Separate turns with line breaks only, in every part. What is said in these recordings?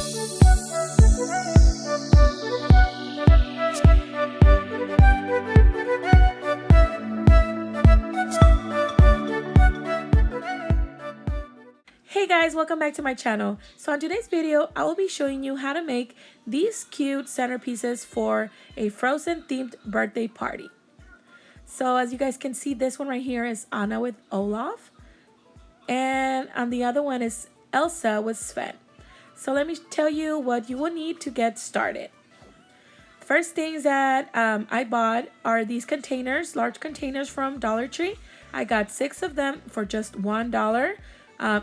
Hey guys, welcome back to my channel. So on today's video, I will be showing you how to make these cute centerpieces for a Frozen themed birthday party. So as you guys can see, this one right here is Anna with Olaf, and on the other one is Elsa with Sven. So let me tell you what you will need to get started. First things that I bought are these containers, large containers from Dollar Tree. I got 6 of them for just $1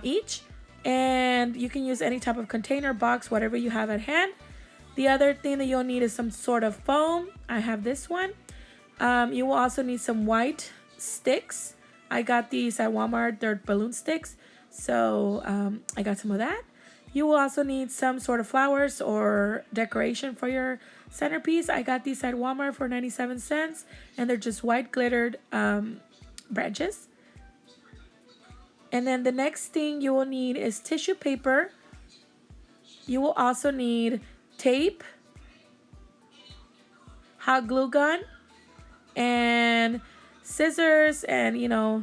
each. And you can use any type of container, box, whatever you have at hand. The other thing that you'll need is some sort of foam. I have this one. You will also need some white sticks. I got these at Walmart. They're balloon sticks. So I got some of that. You will also need some sort of flowers or decoration for your centerpiece. I got these at Walmart for 97 cents. And they're just white glittered branches. And then the next thing you will need is tissue paper. You will also need tape, hot glue gun, and scissors, and your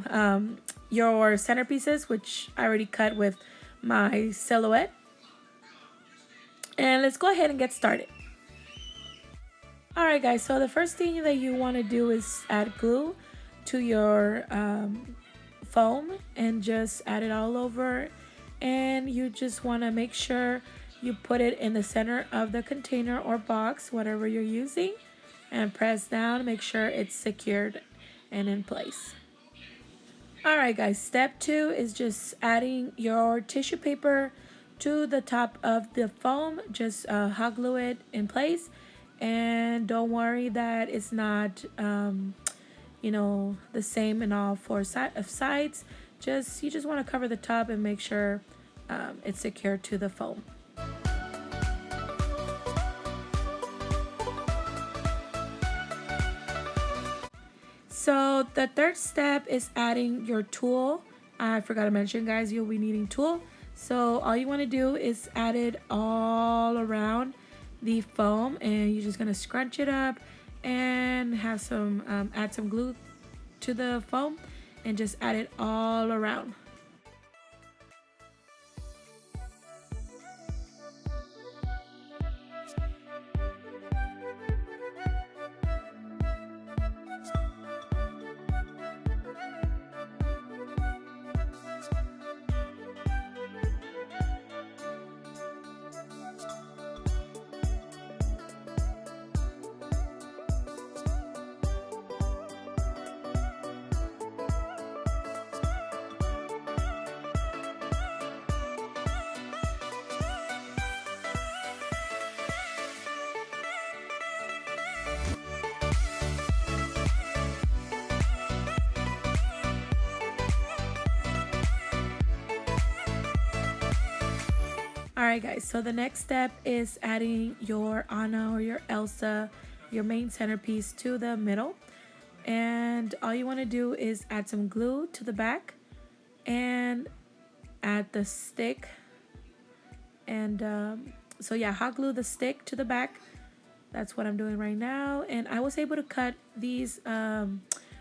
centerpieces, which I already cut with my silhouette. And let's go ahead and get started. Alright guys, so the first thing that you want to do is add glue to your foam and just add it all over, and you just want to make sure you put it in the center of the container or box, whatever you're using, and press down, make sure it's secured and in place. Alright guys, step 2 is just adding your tissue paper to the top of the foam. Just hot glue it in place, and don't worry that it's not the same in all 4 sides. You just want to cover the top and make sure it's secured to the foam. So the third step is adding your tulle. I forgot to mention, guys, you'll be needing tulle. So all you want to do is add it all around the foam, and you're just going to scrunch it up and have some add some glue to the foam and just add it all around. Alright guys, so the next step is adding your Anna or your Elsa, your main centerpiece, to the middle. And all you want to do is add some glue to the back and add the stick. And hot glue the stick to the back. That's what I'm doing right now. And I was able to cut these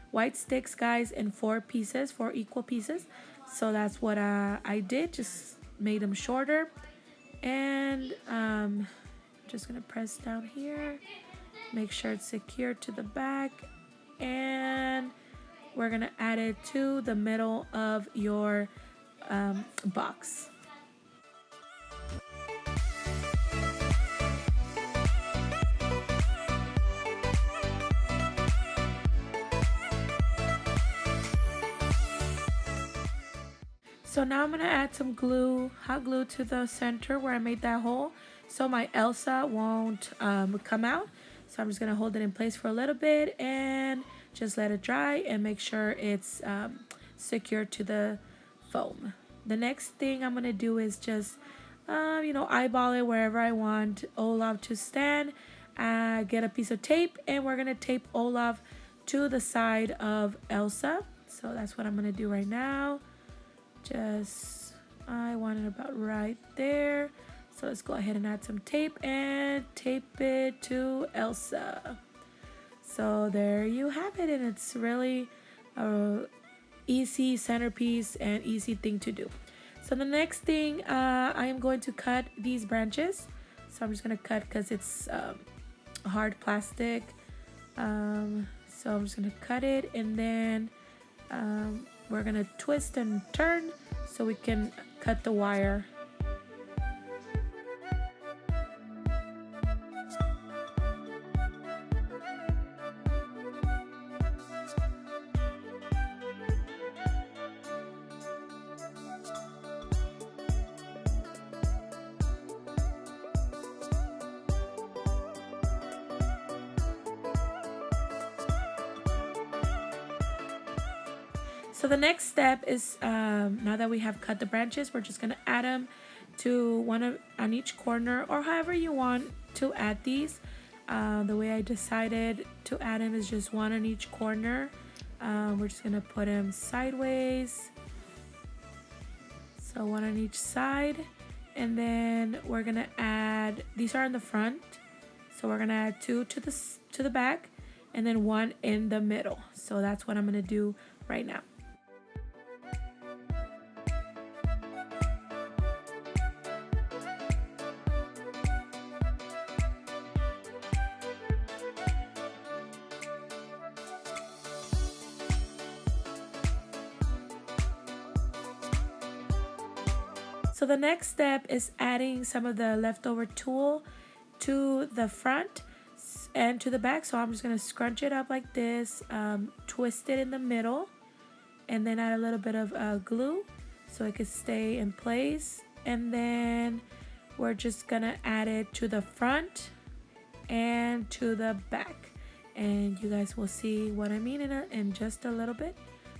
white sticks, guys, in 4 equal pieces. So that's what I did, just made them shorter. And just gonna press down here, make sure it's secured to the back, and we're gonna add it to the middle of your box. So now I'm going to add some glue, hot glue, to the center where I made that hole so my Elsa won't come out. So I'm just going to hold it in place for a little bit and just let it dry and make sure it's secured to the foam. The next thing I'm going to do is just, eyeball it wherever I want Olaf to stand. Get a piece of tape, and we're going to tape Olaf to the side of Elsa. So that's what I'm going to do right now. I want it about right there. So let's go ahead and add some tape and tape it to Elsa. So there you have it, and it's really a easy centerpiece and easy thing to do. So the next thing, I am going to cut these branches. So I'm just going to cut because it's hard plastic. So I'm just going to cut it, and then we're going to twist and turn so we can cut the wire. So the next step is, now that we have cut the branches, we're just going to add them to one on each corner, or however you want to add these. The way I decided to add them is just one on each corner. We're just going to put them sideways. So one on each side. And then we're going to add, these are in the front. So we're going to add two to the back, and then one in the middle. So that's what I'm going to do right now. So the next step is adding some of the leftover tulle to the front and to the back. So I'm just going to scrunch it up like this, twist it in the middle, and then add a little bit of glue so it can stay in place. And then we're just going to add it to the front and to the back. And you guys will see what I mean in just a little bit.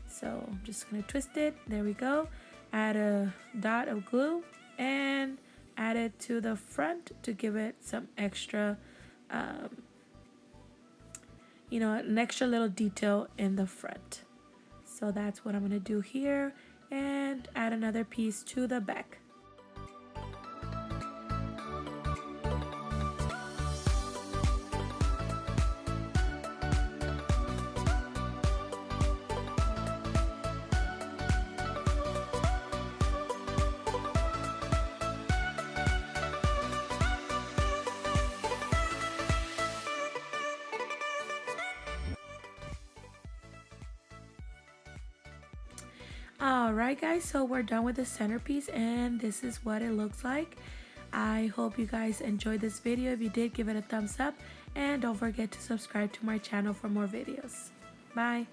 So I'm just going to twist it. There we go. Add a dot of glue and add it to the front to give it some extra, an extra little detail in the front. So that's what I'm going to do here, and add another piece to the back. Alright guys, so we're done with the centerpiece, and this is what it looks like. I hope you guys enjoyed this video. If you did, give it a thumbs up, and don't forget to subscribe to my channel for more videos. Bye!